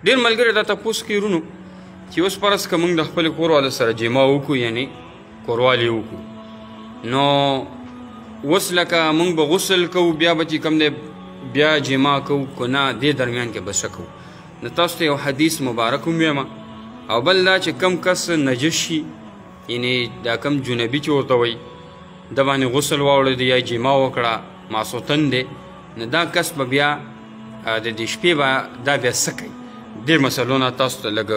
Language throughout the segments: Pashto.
ډېر ملګري دا تپوس کوي ورونو چې اوس فرض که موږ د خپل کورواله سره جما وکړو یعنی کوروالی وکړو نو اوس لکه موږ به غسل کوو بیا به چې کوم دی بیا جما کوو که نه دې درمیان کې به څه کوو. نو تاسو ته یو حدیث مبارک هم ویم او بل دا چې کم کس نجس شي یعنی دا کم جنبي چې ورته وایي د باندې غسل واوړېد یا جما وکړه ماسوتن دی نو دا کس به بیا د دې شپې به دا بیا څه کوي. ډېر مسلو نه تاسو ته لږ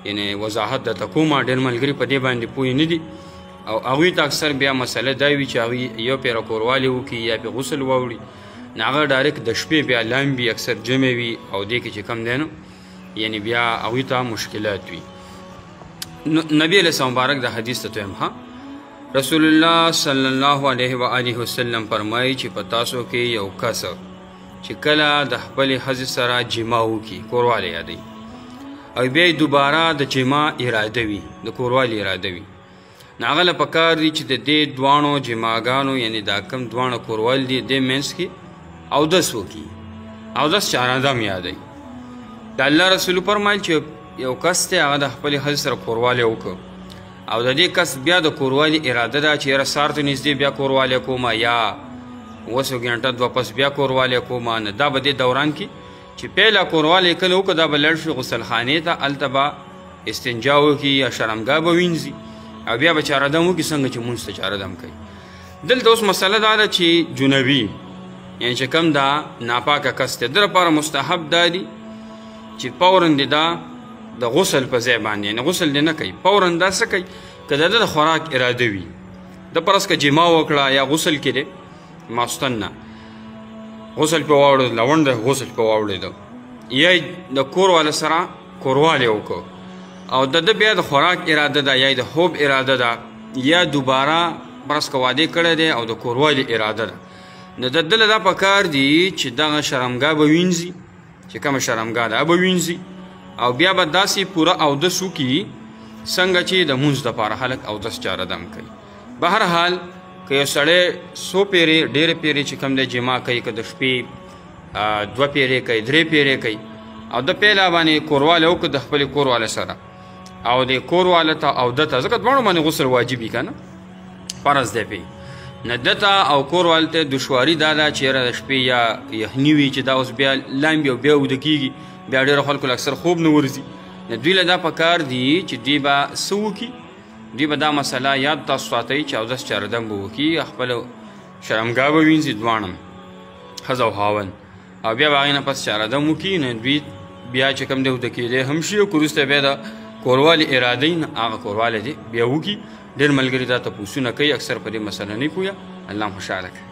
یعنی وضاحت درته کومه. ډېر ملګري په دې باندې پوه نه دي او هغوی ته اکثر بیا مسله دا وي چې هغوی یو پیره کوروالی وکړي یا پې غسل واوړي نو هغه ډایرکټ د شپې بیا لامبي اکثر جمع وي او دې کې چې کم دی نو یعنی بیا هغوی ته مشکلات وي. نبی علیه السلام مبارک د حدیث ته تویم ها رسول الله صلی الله علیه و آله وسلم فرمایي چې په تاسو کې یو کس چې کله د خپلې ښځې سره جما وکړي کوروالی یادوي او بیا یې دوباره د جما اراده وي د کوروالی اراده وي نو هغه له پکار دي چې د دې دواړو جماګانو یعنی دا کم دواړه کوروالی دي دې منځ کې اودس وکړي. اودس چارندم یادوي. د الله رسول فرمایل چې یو کس دی هغه د خپلې ښځې سره کوروالی وکړو او د دې کس بیا د کوروالی اراده ده چې یاره سهار ته نږدې بیا کوروالی کومه یا اوسو ګنټه دوه پس بیا کوروالی کومه نو دا به دې دوران کې چې پیله کوروالی کله وکړه دا به لړ شي غسلخانې ته هلته به استنجا وکړي یا شرمګاه به وینځي او بیا به چارهدم وکړي څنګه چې مونځ ته چارهدم کوي. دلته اوس مسله دا ده چې جنبي یعنی چې کم دا ناپاکه کس دی د لپاره مستحب دا دي چې فورا دې دا د غسل په ځای باندې یعنی غسل دې نه کوي فورا دا څه کوي که د ده د خوراک اراده وي د فرض که جما وکړه یا غسل کې دی ماسوتن نه غسل پې واوړېد لونډه غسل پې واوړېده یا د کور والا سره کوروالی وکړو او د ده بیا د خوراک اراده ده یا د خوب اراده ده یا دوباره فرض که واده کړی دی او د کوروالی اراده ده نو د ده دا پکار دي چې دغه شرمګاه به وینځي چې کومه شرمګاه ده به وینځي او بیا به داسې پوره اودس وکړي څنګه چې د مونځ دپاره خلک اودس چارهدم کوي. بهرحال که یو سړی څو پیرې ډېرې پیرې چې کوم دی جما کوي که د شپې دوه پیرې کوي درې پیرې کوي او د پیله باندې کوروالی وکړه د خپلې کورواله سره او د کورواله ته او ده ته ځکه دواړو باندې غسل واجب وي که نه فرض دی پې نه ده ته او کورواله ته دشواري دا ده چې یاره د شپې یا یخني وي چې دا اوس بیا لامبي او بیا اوده کېږي بیا ډېرو خلکو له اکثر خوب نه ورځي نو دوی له دا پکار دي چې دوی به څه وکړي دوی به دا مسله یاد تاسو ساتئ چې اودس چارهدم به وکړي خپله شرمګاه به وینځي دواړه ښځه او خاوند او بیا به هغې نه پس چارهدم وکړي نو دوی بیا چې کوم دی اوده کېدی هم شي او که وروسته بیا د کوروالی اراده یي نه هغه کوروالی دی بیا وکړي. ډېر ملګري دا تپوسونه کوي اکثر په دې مسله نه پوهه. الله خوشحاله کړي.